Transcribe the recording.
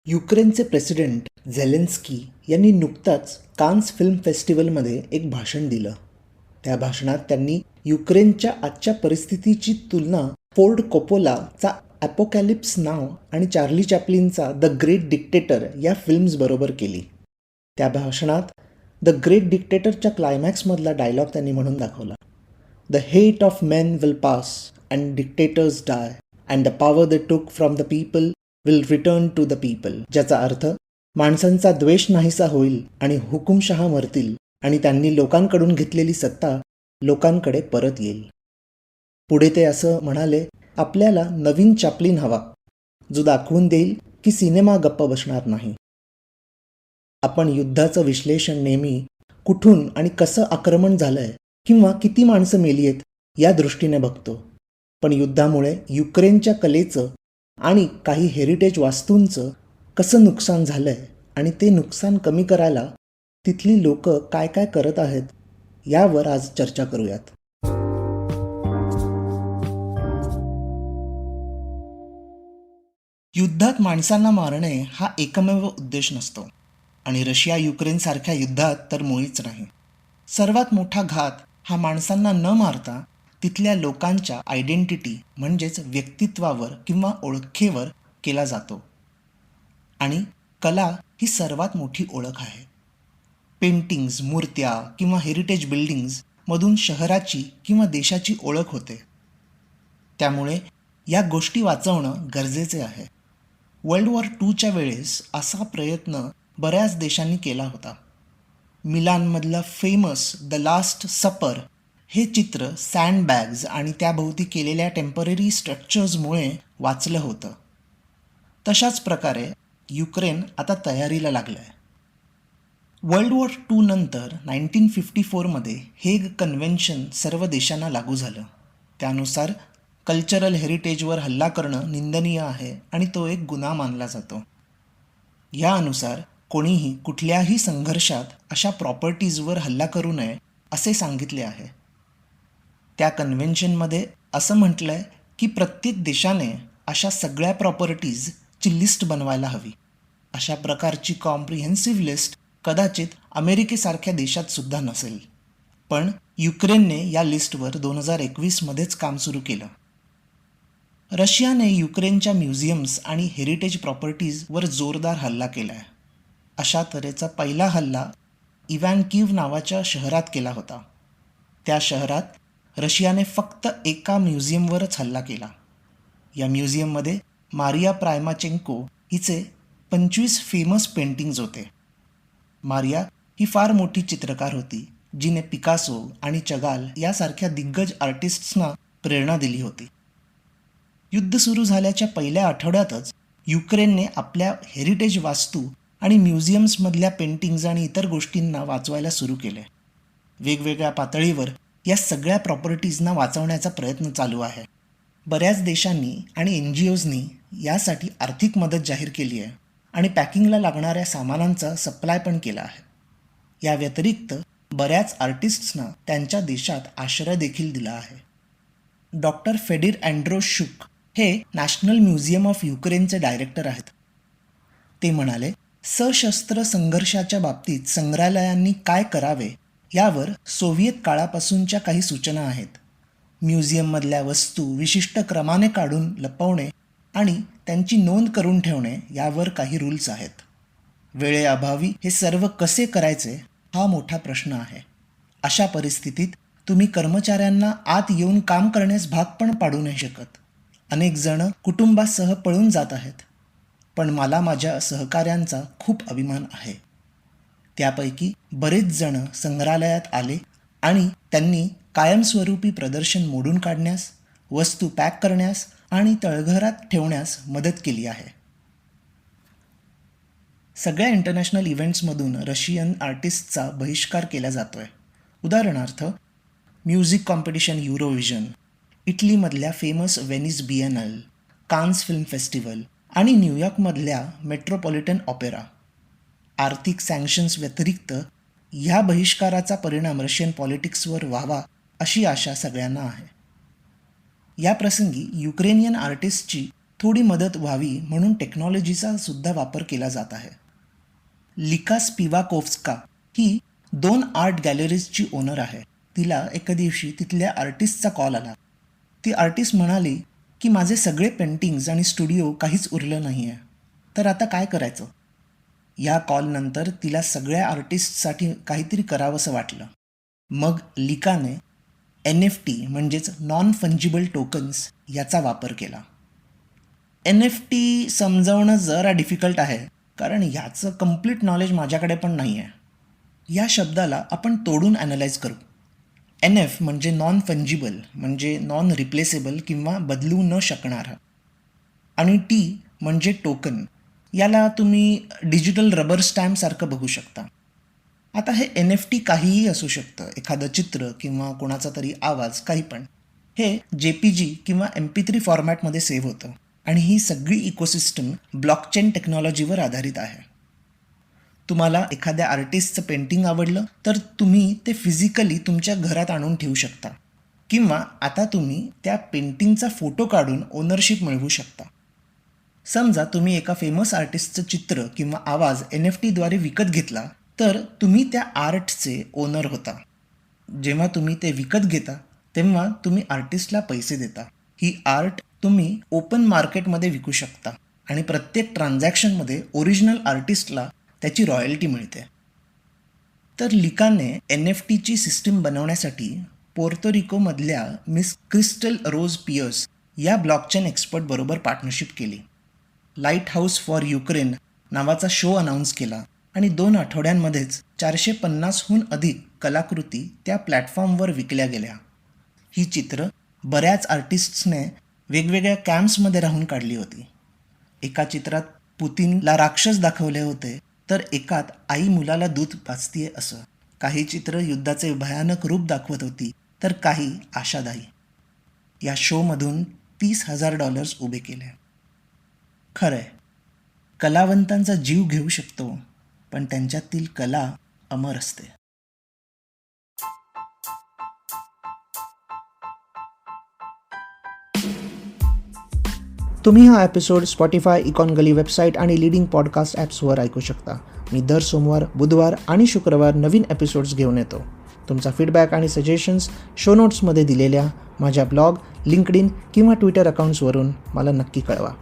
युक्रेनचे president Zelensky यांनी नुकताच Cannes film फेस्टिवलमध्ये एक भाषण दिलं. त्या भाषणात त्यांनी युक्रेनच्या आजच्या परिस्थितीची तुलना फोर्ड कोपोलाचा ॲपोकॅलिप्स नाव आणि चार्ली चॅप्लिनचा द ग्रेट डिक्टेटर या फिल्म्स बरोबर केली. त्या भाषणात द ग्रेट डिक्टेटरच्या क्लायमॅक्समधला डायलॉग त्यांनी म्हणून दाखवला. The hate of men will pass and dictators die and the power they took from the people will return to the people. ज्याचा अर्थ माणसांचा द्वेष नाहीसा होईल आणि हुकुमशहा मरतील आणि त्यांनी लोकांकडून घेतलेली सत्ता लोकांकडे परत येईल. पुढे ते असं म्हणाले, आपल्याला नवीन चॅप्लिन हवा जो दाखवून देईल की सिनेमा गप्प बसणार नाही. आपण युद्धाचं विश्लेषण नेहमी कुठून आणि कसं आक्रमण झालंय किंवा किती माणसं मेली आहेत या दृष्टीने बघतो. पण युद्धामुळे युक्रेनच्या कलेचं आणि काही हेरिटेज वास्तूंचं कसं नुकसान झालंय आणि ते नुकसान कमी करायला तिथली लोक काय काय करत आहेत यावर आज चर्चा करूयात. युद्धात माणसांना मारणे हा एकमेव उद्देश नसतो आणि रशिया युक्रेनसारख्या युद्धात तर मुळीच नाही. सर्वात मोठा घात हा माणसांना न मारता तिथल्या लोकांच्या आयडेंटिटी म्हणजेच व्यक्तित्वावर किंवा ओळखेवर केला जातो. आणि कला ही सर्वात मोठी ओळख आहे. पेंटिंग्ज, मूर्त्या किंवा हेरिटेज बिल्डिंग्ज मधून शहराची किंवा देशाची ओळख होते. त्यामुळे या गोष्टी वाचवणं गरजेचे आहे. वर्ल्ड वॉर 2च्या वेळेस असा प्रयत्न बऱ्याच देशांनी केला होता. मिलानमधलं फेमस द लास्ट सपर हे चित्र सँडबॅग्ज आणि त्याभोवती केलेल्या टेम्पररी स्ट्रक्चर्समुळे वाचलं होतं. तशाच प्रकारे युक्रेन आता तयारीला लागलं आहे. वर्ल्ड वॉर 2 नंतर 1954मध्ये हेग कन्व्हेन्शन सर्व देशांना लागू झालं. त्यानुसार कल्चरल हेरिटेजवर हल्ला करणं निंदनीय आहे आणि तो एक गुन्हा मानला जातो. यानुसार कोणीही कुठल्याही संघर्षात अशा प्रॉपर्टीजवर हल्ला करू नये असे सांगितले आहे. त्या कन्व्हेन्शनमध्ये असं म्हटलं आहे की प्रत्येक देशाने अशा सगळ्या प्रॉपर्टीजची लिस्ट बनवायला हवी. अशा प्रकारची कॉम्प्रिहेन्सिव्ह लिस्ट कदाचित अमेरिकेसारख्या देशात सुद्धा नसेल. पण युक्रेनने या लिस्टवर 2021मध्येच काम सुरू केलं. रशियाने युक्रेनच्या म्युझियम्स आणि हेरिटेज प्रॉपर्टीजवर जोरदार हल्ला केला आहे. अशा तऱ्हेचा पहिला हल्ला इव्हॅनकिव्ह नावाच्या शहरात केला होता. त्या शहरात रशियाने फक्त एका म्युझियमवरच हल्ला केला. या म्युझियममध्ये मारिया प्रायमाचेंको हिचे 25 फेमस पेंटिंग्ज होते. मारिया ही फार मोठी चित्रकार होती जिने पिकासो आणि चगाल यासारख्या दिग्गज आर्टिस्ट्सना प्रेरणा दिली होती. युद्ध सुरू झाल्याच्या पहिल्या आठवड्यातच युक्रेनने आपल्या हेरिटेज वास्तू आणि म्युझियम्समधल्या पेंटिंग्ज आणि इतर गोष्टींना वाचवायला सुरू केले. वेगवेगळ्या पातळीवर या सगळ्या प्रॉपर्टीजना वाचवण्याचा प्रयत्न चालू आहे. बऱ्याच देशांनी आणि NGOजनी यासाठी आर्थिक मदत जाहीर केली आहे आणि पॅकिंगला लागणाऱ्या सामानांचा सप्लाय पण केला आहे. या व्यतिरिक्त बऱ्याच आर्टिस्ट्सना त्यांच्या देशात आश्रय देखील दिला आहे. डॉक्टर फेडिर अँड्रोशुक हे नॅशनल म्युझियम ऑफ युक्रेनचे डायरेक्टर आहेत. ते म्हणाले, सशस्त्र संघर्षाच्या बाबतीत संग्रहालयांनी काय करावे यावर सोव्हिएत काळापासूनच्या काही सूचना आहेत. म्युझियममधल्या वस्तू विशिष्ट क्रमाने काढून लपवणे आणि त्यांची नोंद करून ठेवणे यावर काही रूल्स आहेत. वेळेअभावी हे सर्व कसे करायचे हा मोठा प्रश्न आहे. अशा परिस्थितीत तुम्ही कर्मचाऱ्यांना आत येऊन काम करण्यास भाग पण पाडू नाही शकत. अनेक जण कुटुंबासह पळून जात आहेत. पण मला माझ्या सहकाऱ्यांचा खूप अभिमान आहे. त्यापैकी बरेच जण संग्रहालयात आले आणि त्यांनी कायमस्वरूपी प्रदर्शन मोडून काढण्यास, वस्तू पॅक करण्यास आणि तळघरात ठेवण्यास मदत केली आहे. सगळ्या इंटरनॅशनल इव्हेंट्समधून रशियन आर्टिस्टचा बहिष्कार केला जातोय. उदाहरणार्थ म्युझिक कॉम्पिटिशन युरोव्हिजन, इटलीमधल्या famous Venice Biennale, Cannes film festival आणि न्यूयॉर्कमधल्या मेट्रोपॉलिटन ऑपेरा. आर्थिक सँक्शन्स व्यतिरिक्त ह्या बहिष्काराचा परिणाम रशियन पॉलिटिक्सवर व्हावा अशी आशा सगळ्यांना आहे. या प्रसंगी युक्रेनियन आर्टिस्टची थोडी मदत व्हावी म्हणून टेक्नॉलॉजीचा सुद्धा वापर केला जात आहे. लिका स्पिवाकोव्स्का ही 2 आर्ट गॅलरीजची ओनर आहे. तिला एके दिवशी तिथल्या आर्टिस्टचा कॉल आला. ती आर्टिस्ट म्हणाली की माझे सगळे पेंटिंग्ज आणि स्टुडिओ काहीच उरलं नाही आहे, तर आता काय करायचं? या कॉलनंतर तिला सगळ्या आर्टिस्टसाठी काहीतरी करावंसं वाटलं. मग लिकाने NFT म्हणजेच नॉन फंजिबल टोकन्स याचा वापर केला. NFT समजावणं जरा डिफिकल्ट आहे, कारण याचं कम्प्लीट नॉलेज माझ्याकडे पण नाही आहे. या शब्दाला आपण तोडून ॲनलाइज करू. NF म्हणजे नॉन फंजिबल म्हणजे नॉन रिप्लेसेबल किंवा बदलू न शकणारा, आणि T म्हणजे टोकन. याला तुम्ही डिजिटल रबर स्टॅम्पसारखं बघू शकता. आता हे NFT काहीही असू शकतं, एखादं चित्र किंवा कोणाचा तरी आवाज, काही पण. हे JPG किंवा MP3 फॉर्मॅटमध्ये सेव्ह होतं आणि ही सगळी इकोसिस्टम ब्लॉकचेन टेक्नॉलॉजीवर आधारित आहे. तुम्हाला एखाद्या आर्टिस्टचं पेंटिंग आवडलं तर तुम्ही ते फिजिकली तुमच्या घरात आणून ठेवू शकता, किंवा आता तुम्ही त्या पेंटिंगचा फोटो काढून ओनरशिप मिळवू शकता. समजा तुम्ही एका फेमस आर्टिस्टचं चित्र किंवा आवाज NFTद्वारे विकत घेतला, तर तुम्ही त्या आर्टचे ओनर होता. जेव्हा तुम्ही ते विकत घेता तेव्हा तुम्ही आर्टिस्टला पैसे देता. ही आर्ट तुम्ही ओपन मार्केटमध्ये विकू शकता आणि प्रत्येक ट्रान्झॅक्शनमध्ये ओरिजिनल आर्टिस्टला त्याची रॉयल्टी मिळते. तर लिकाने NFTची सिस्टीम बनवण्यासाठी पोर्तोरिकोमधल्या मिस क्रिस्टल रोज पियर्स या ब्लॉकचेन एक्सपर्ट बरोबर पार्टनरशिप केली. लाईट हाऊस फॉर युक्रेन नावाचा शो अनाऊन्स केला आणि 2 आठवड्यांमध्येच 450हून अधिक कलाकृती त्या प्लॅटफॉर्मवर विकल्या गेल्या. ही चित्र बऱ्याच आर्टिस्ट्सने वेगवेगळ्या कॅम्प्समध्ये राहून काढली होती. एका चित्रात पुतीनला राक्षस दाखवले होते, तर एकात आई मुलाला दूध पाजतीये असं. काही चित्र युद्धाचे भयानक रूप दाखवत होती, तर काही आशादायी. या शोमधून $30,000 उभे केले. खरंय, कलावंतांचा जीव घेऊ शकतो, पण त्यांच्यातील कला अमर असते. तुम्ही हा एपिसोड स्पॉटिफाय, इकॉन गली वेबसाईट आणि लीडिंग पॉडकास्ट ॲप्सवर ऐकू शकता. मी दर सोमवार, बुधवार आणि शुक्रवार नवीन एपिसोड्स घेऊन येतो. तुमचा फीडबॅक आणि सजेशन्स शो नोट्समध्ये दिलेल्या माझ्या ब्लॉग, लिंक्डइन किंवा ट्विटर अकाउंट्सवरून मला नक्की कळवा.